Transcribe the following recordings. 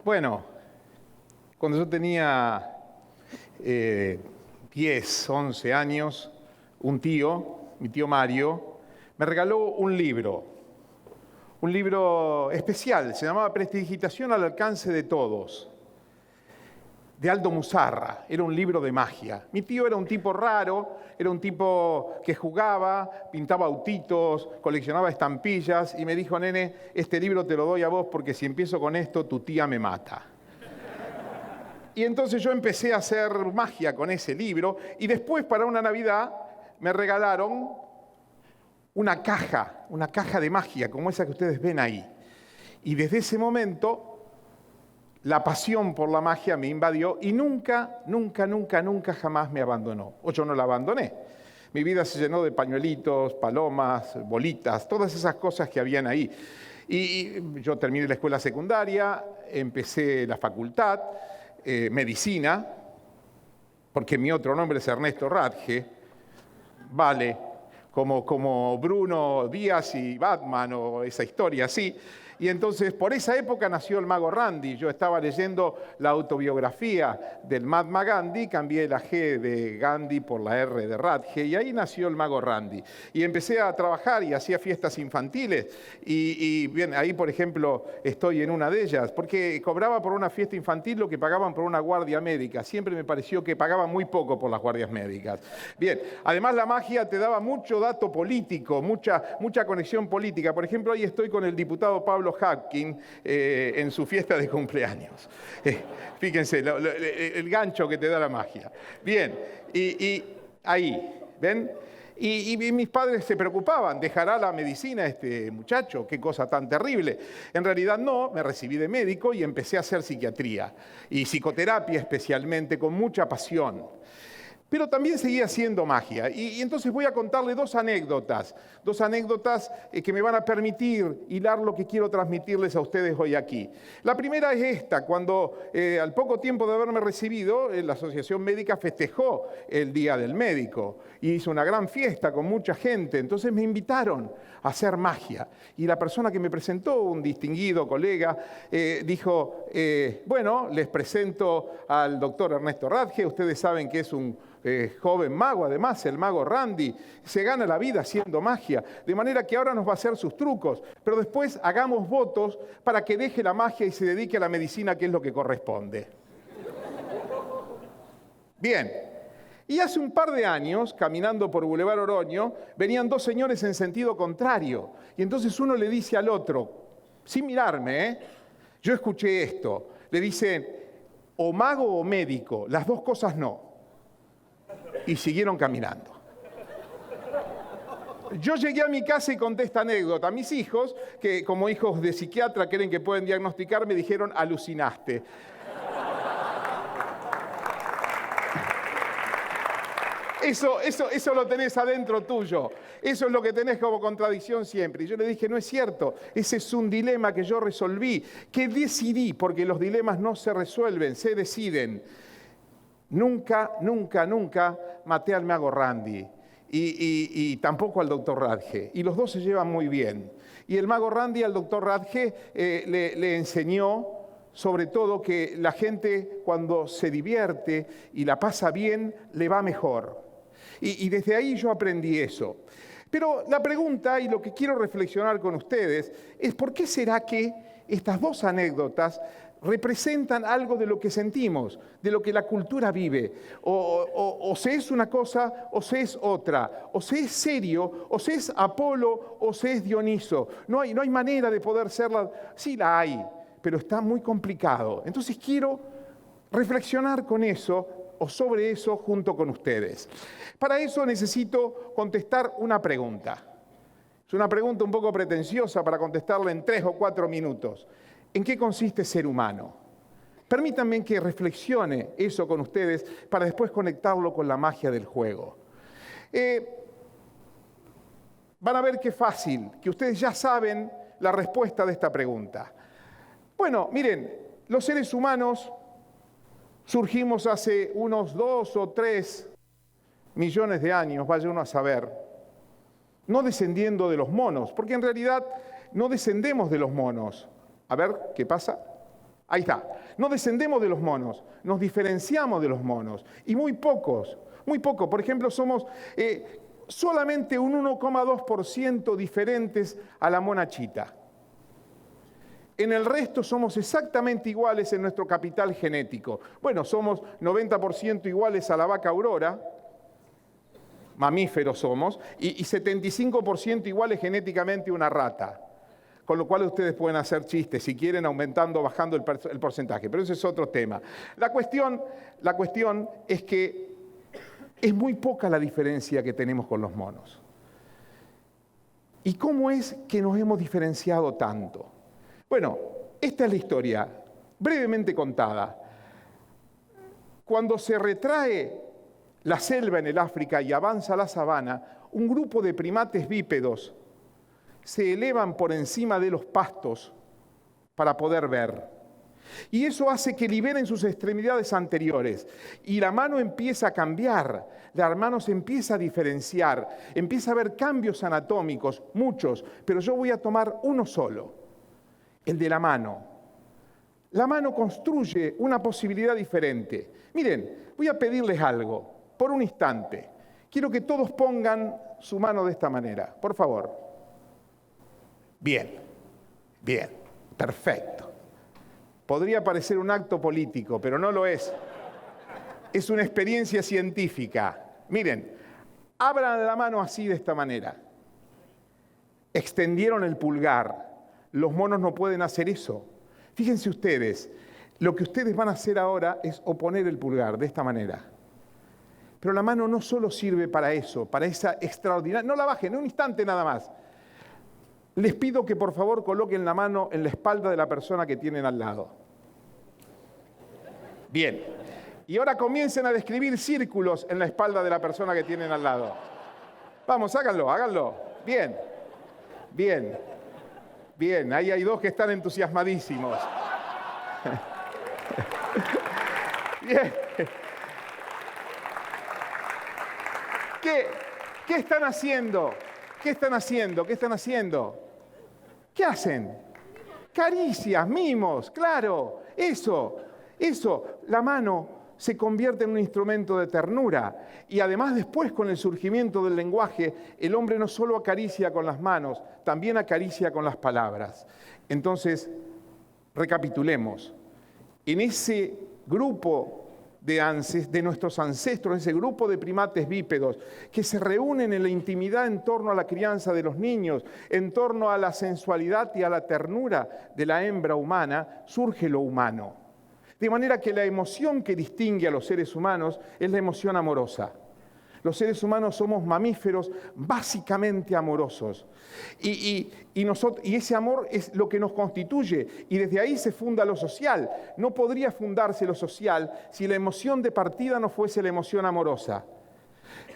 Bueno, cuando yo tenía 10, 11 años, un tío, mi tío Mario, me regaló un libro especial, se llamaba Prestidigitación al alcance de todos, de Aldo Musarra. Era un libro de magia. Mi tío era un tipo raro, era un tipo que jugaba, pintaba autitos, coleccionaba estampillas y me dijo: nene, este libro te lo doy a vos porque si empiezo con esto, tu tía me mata. Y entonces yo empecé a hacer magia con ese libro y después para una Navidad me regalaron una caja de magia como esa que ustedes ven ahí. Y desde ese momento la pasión por la magia me invadió y nunca jamás me abandonó. O yo no la abandoné. Mi vida se llenó de pañuelitos, palomas, bolitas, todas esas cosas que habían ahí. Y yo terminé la escuela secundaria, empecé la facultad, medicina, porque mi otro nombre es Ernesto Radge, vale, como Bruno Díaz y Batman o esa historia así. Y entonces, por esa época nació el Mago Randy. Yo estaba leyendo la autobiografía del Mahatma Gandhi, cambié la G de Gandhi por la R de Radge, y ahí nació el Mago Randy. Y empecé a trabajar y hacía fiestas infantiles. Y bien, ahí, por ejemplo, estoy en una de ellas, porque cobraba por una fiesta infantil lo que pagaban por una guardia médica. Siempre me pareció que pagaban muy poco por las guardias médicas. Bien, además la magia te daba mucho dato político, mucha conexión política. Por ejemplo, ahí estoy con el diputado Pablo Hapkin en su fiesta de cumpleaños. Fíjense, el gancho que te da la magia. Bien, y ahí, ¿ven? Y mis padres se preocupaban, ¿dejará la medicina este muchacho? Qué cosa tan terrible. En realidad no, me recibí de médico y empecé a hacer psiquiatría y psicoterapia especialmente, con mucha pasión. Pero también seguía haciendo magia. Y entonces voy a contarle dos anécdotas que me van a permitir hilar lo que quiero transmitirles a ustedes hoy aquí. La primera es esta: cuando al poco tiempo de haberme recibido, la Asociación Médica festejó el Día del Médico y hizo una gran fiesta con mucha gente. Entonces me invitaron a hacer magia. Y la persona que me presentó, un distinguido colega, dijo, bueno, les presento al doctor Ernesto Radge. Ustedes saben que es un joven mago, además, el Mago Randy, se gana la vida haciendo magia, de manera que ahora nos va a hacer sus trucos, pero después hagamos votos para que deje la magia y se dedique a la medicina, que es lo que corresponde. Bien, y hace un par de años, caminando por Boulevard Oroño, venían dos señores en sentido contrario, y entonces uno le dice al otro, sin mirarme, yo escuché esto, le dice, o mago o médico, las dos cosas no. Y siguieron caminando. Yo llegué a mi casa y conté esta anécdota. Mis hijos, que como hijos de psiquiatra creen que pueden diagnosticar, me dijeron, alucinaste. Eso lo tenés adentro tuyo. Eso es lo que tenés como contradicción siempre. Y yo le dije, no es cierto. Ese es un dilema que yo resolví, que decidí, porque los dilemas no se resuelven, se deciden. Nunca maté al Mago Randy y tampoco al doctor Radge. Y los dos se llevan muy bien. Y el Mago Randy al doctor Radge le enseñó, sobre todo, que la gente cuando se divierte y la pasa bien, le va mejor. Y desde ahí yo aprendí eso. Pero la pregunta, y lo que quiero reflexionar con ustedes, es ¿por qué será que estas dos anécdotas representan algo de lo que sentimos, de lo que la cultura vive? O se es una cosa o se es otra, o se es serio, o se es Apolo, o se es Dioniso. No hay manera de poder serla. Sí la hay, pero está muy complicado. Entonces quiero reflexionar con eso o sobre eso junto con ustedes. Para eso necesito contestar una pregunta. Es una pregunta un poco pretenciosa para contestarla en 3 o 4 minutos. ¿En qué consiste ser humano? Permítanme que reflexione eso con ustedes para después conectarlo con la magia del juego. Van a ver qué fácil, que ustedes ya saben la respuesta de esta pregunta. Bueno, miren, los seres humanos Surgimos hace unos 2 o 3 millones de años, vaya uno a saber, no descendiendo de los monos, porque en realidad no descendemos de los monos. A ver, ¿qué pasa? Ahí está. No descendemos de los monos, nos diferenciamos de los monos. Y muy poco. Por ejemplo, somos solamente un 1,2% diferentes a la mona chita. En el resto somos exactamente iguales en nuestro capital genético. Bueno, somos 90% iguales a la vaca aurora, mamíferos somos, y 75% iguales genéticamente a una rata. Con lo cual ustedes pueden hacer chistes, si quieren, aumentando o bajando el porcentaje. Pero ese es otro tema. La cuestión es que es muy poca la diferencia que tenemos con los monos. ¿Y cómo es que nos hemos diferenciado tanto? Bueno, esta es la historia, brevemente contada. Cuando se retrae la selva en el África y avanza la sabana, un grupo de primates bípedos se elevan por encima de los pastos para poder ver. Y eso hace que liberen sus extremidades anteriores. Y la mano empieza a cambiar, la mano se empieza a diferenciar, empieza a haber cambios anatómicos, muchos, pero yo voy a tomar uno solo, el de la mano. La mano construye una posibilidad diferente. Miren, voy a pedirles algo, por un instante. Quiero que todos pongan su mano de esta manera, por favor. Bien, perfecto. Podría parecer un acto político, pero no lo es. Es una experiencia científica. Miren, abran la mano así de esta manera. Extendieron el pulgar. Los monos no pueden hacer eso. Fíjense ustedes, lo que ustedes van a hacer ahora es oponer el pulgar de esta manera. Pero la mano no solo sirve para eso, para esa extraordinaria... No la bajen, un instante nada más. Les pido que por favor coloquen la mano en la espalda de la persona que tienen al lado. Bien. Y ahora comiencen a describir círculos en la espalda de la persona que tienen al lado. Vamos, háganlo. Bien, ahí hay 2 que están entusiasmadísimos. Bien. ¿Qué están haciendo? ¿Qué hacen? Caricias, mimos, claro. Eso. La mano se convierte en un instrumento de ternura. Y además después, con el surgimiento del lenguaje, el hombre no solo acaricia con las manos, también acaricia con las palabras. Entonces, recapitulemos. En ese grupo de nuestros ancestros, ese grupo de primates bípedos que se reúnen en la intimidad en torno a la crianza de los niños, en torno a la sensualidad y a la ternura de la hembra humana, surge lo humano. De manera que la emoción que distingue a los seres humanos es la emoción amorosa. Los seres humanos somos mamíferos básicamente amorosos. Y ese amor es lo que nos constituye. Y desde ahí se funda lo social. No podría fundarse lo social si la emoción de partida no fuese la emoción amorosa.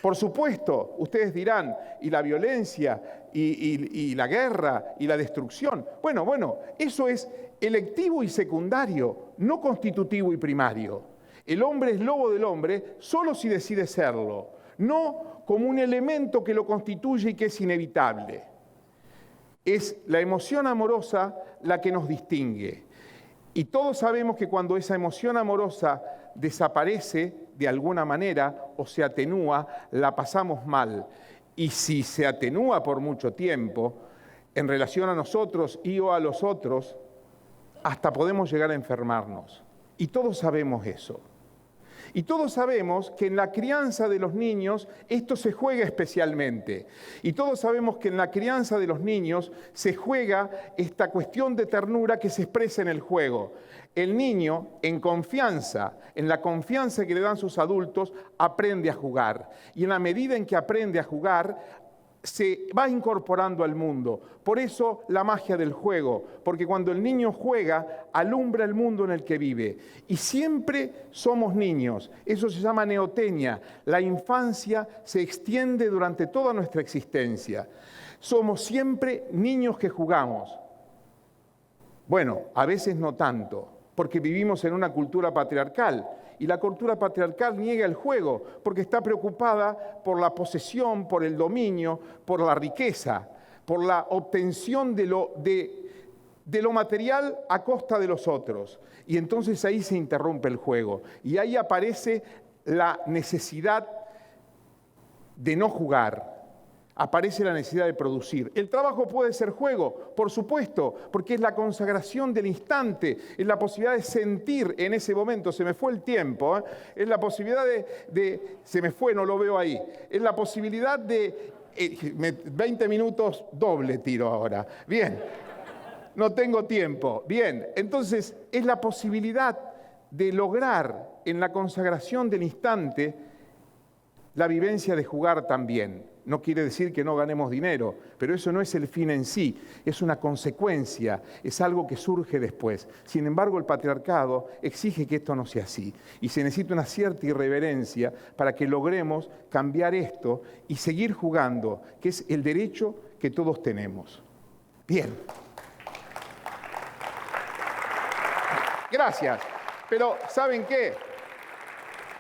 Por supuesto, ustedes dirán, y la violencia, y la guerra, y la destrucción. Bueno, eso es electivo y secundario, no constitutivo y primario. El hombre es lobo del hombre solo si decide serlo, no como un elemento que lo constituye y que es inevitable. Es la emoción amorosa la que nos distingue. Y todos sabemos que cuando esa emoción amorosa desaparece de alguna manera o se atenúa, la pasamos mal. Y si se atenúa por mucho tiempo, en relación a nosotros y o a los otros, hasta podemos llegar a enfermarnos. Y todos sabemos eso. Y todos sabemos que en la crianza de los niños esto se juega especialmente. Y todos sabemos que en la crianza de los niños se juega esta cuestión de ternura que se expresa en el juego. El niño, en confianza, en la confianza que le dan sus adultos, aprende a jugar. Y en la medida en que aprende a jugar, se va incorporando al mundo. Por eso la magia del juego, porque cuando el niño juega, alumbra el mundo en el que vive. Y siempre somos niños, eso se llama neotenia. La infancia se extiende durante toda nuestra existencia. Somos siempre niños que jugamos. Bueno, a veces no tanto. porque vivimos en una cultura patriarcal. Y la cultura patriarcal niega el juego porque está preocupada por la posesión, por el dominio, por la riqueza, por la obtención de lo material a costa de los otros. Y entonces ahí se interrumpe el juego. Y ahí aparece la necesidad de no jugar. Aparece la necesidad de producir. El trabajo puede ser juego, por supuesto, porque es la consagración del instante, es la posibilidad de sentir en ese momento, se me fue el tiempo, es la posibilidad se me fue, no lo veo ahí, es la posibilidad de, 20 minutos doble tiro ahora, bien, no tengo tiempo, bien, entonces es la posibilidad de lograr en la consagración del instante la vivencia de jugar también. No quiere decir que no ganemos dinero, pero eso no es el fin en sí, es una consecuencia, es algo que surge después. Sin embargo, el patriarcado exige que esto no sea así y se necesita una cierta irreverencia para que logremos cambiar esto y seguir jugando, que es el derecho que todos tenemos. Bien. Gracias. Pero, ¿saben qué?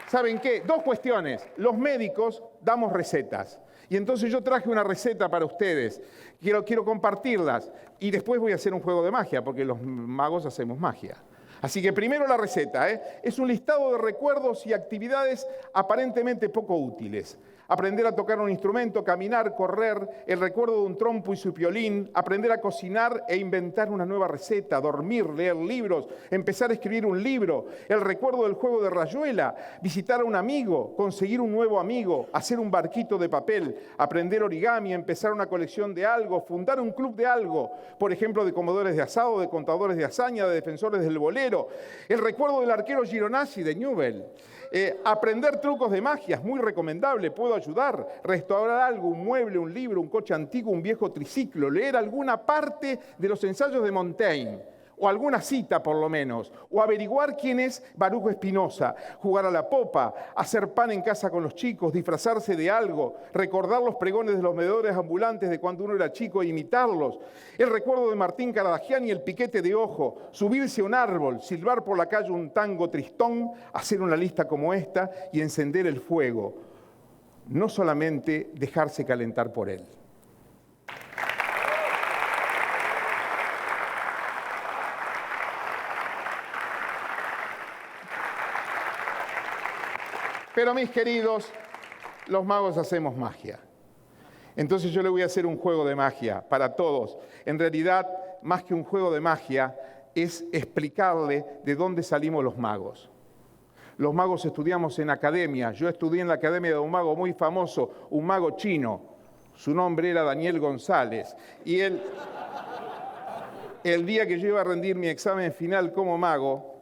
¿Saben qué? Dos cuestiones. Los médicos damos recetas. Y entonces yo traje una receta para ustedes. Quiero compartirlas. Y después voy a hacer un juego de magia, porque los magos hacemos magia. Así que primero la receta, es un listado de recuerdos y actividades aparentemente poco útiles. Aprender a tocar un instrumento, caminar, correr, el recuerdo de un trompo y su violín, aprender a cocinar e inventar una nueva receta, dormir, leer libros, empezar a escribir un libro, el recuerdo del juego de rayuela, visitar a un amigo, conseguir un nuevo amigo, hacer un barquito de papel, aprender origami, empezar una colección de algo, fundar un club de algo, por ejemplo, de comedores de asado, de contadores de hazaña, de defensores del bolero, el recuerdo del arquero Gironazzi de Newell. Aprender trucos de magia, es muy recomendable, puedo ayudar. Restaurar algo, un mueble, un libro, un coche antiguo, un viejo triciclo. Leer alguna parte de los ensayos de Montaigne, o alguna cita por lo menos. O averiguar quién es Baruch Spinoza. Jugar a la popa, hacer pan en casa con los chicos, disfrazarse de algo. Recordar los pregones de los vendedores ambulantes de cuando uno era chico e imitarlos. El recuerdo de Martín Caradagian y el piquete de ojo. Subirse a un árbol, silbar por la calle un tango tristón, hacer una lista como esta y encender el fuego. No solamente dejarse calentar por él. Pero mis queridos, los magos hacemos magia. Entonces yo le voy a hacer un juego de magia para todos. En realidad, más que un juego de magia, es explicarle de dónde salimos los magos. Los magos estudiamos en academia. Yo estudié en la academia de un mago muy famoso, un mago chino. Su nombre era Daniel González. Y el día que yo iba a rendir mi examen final como mago,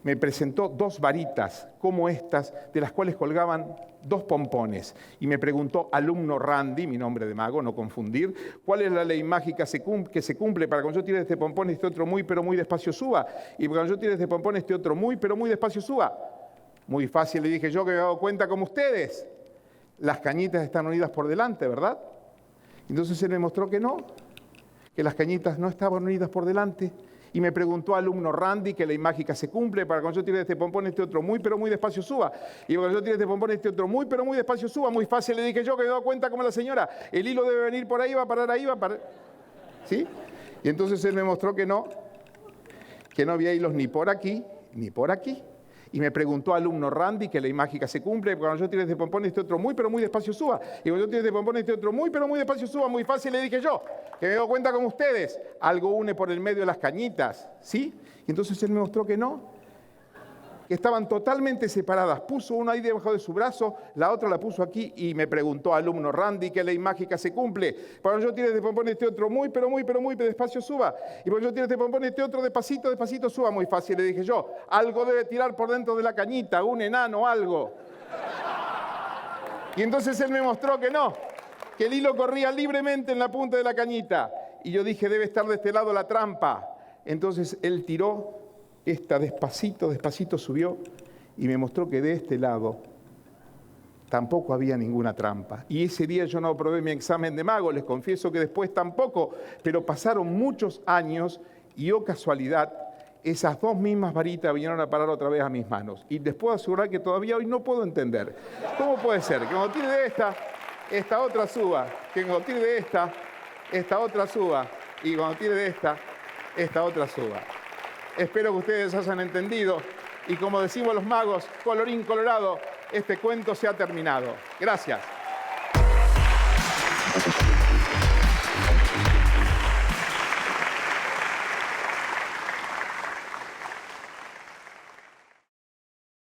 me presentó 2 varitas como estas, de las cuales colgaban 2 pompones. Y me preguntó, alumno Randy, mi nombre de mago, no confundir, ¿cuál es la ley mágica que se cumple para cuando yo tire este pompón este otro muy, pero muy despacio suba? Y cuando yo tire este pompón este otro muy, pero muy despacio suba. Muy fácil, le dije yo, que me he dado cuenta como ustedes. Las cañitas están unidas por delante, ¿verdad? Entonces él me mostró que no, que las cañitas no estaban unidas por delante. Y me preguntó alumno Randy que la ley mágica se cumple para cuando yo tire este pompón este otro muy, pero muy despacio suba. Y cuando yo tire este pompón este otro muy, pero muy despacio suba. Muy fácil, le dije yo, que me he dado cuenta como la señora. El hilo debe venir por ahí, va a parar ahí, va a parar. ¿Sí? Y entonces él me mostró que no había hilos ni por aquí, ni por aquí. Y me preguntó alumno Randy que la ley mágica se cumple cuando yo tire este pompón este otro muy, pero muy despacio suba. Y cuando yo tire este pompón este otro muy, pero muy despacio suba. Muy fácil, le dije yo, que me he dado cuenta como ustedes. Algo une por el medio de las cañitas, ¿sí? Y entonces él me mostró que no, que estaban totalmente separadas. Puso una ahí debajo de su brazo, la otra la puso aquí y me preguntó alumno Randy que la ley mágica se cumple. Cuando yo tire este pompón este otro muy, pero muy despacio suba. Y cuando yo tire este pompón este otro despacito suba. Muy fácil, le dije yo. Algo debe tirar por dentro de la cañita, un enano, algo. Y entonces él me mostró que no, que el hilo corría libremente en la punta de la cañita. Y yo dije, debe estar de este lado la trampa. Entonces él tiró esta despacito subió y me mostró que de este lado tampoco había ninguna trampa. Y ese día yo no aprobé mi examen de mago, les confieso que después tampoco, pero pasaron muchos años y oh casualidad esas dos mismas varitas vinieron a parar otra vez a mis manos. Y les puedo asegurar que todavía hoy no puedo entender. ¿Cómo puede ser que cuando tire de esta otra suba? Que cuando tire de esta otra suba. Y cuando tire de esta otra suba. Espero que ustedes hayan entendido. Y como decimos los magos, colorín colorado, este cuento se ha terminado. Gracias.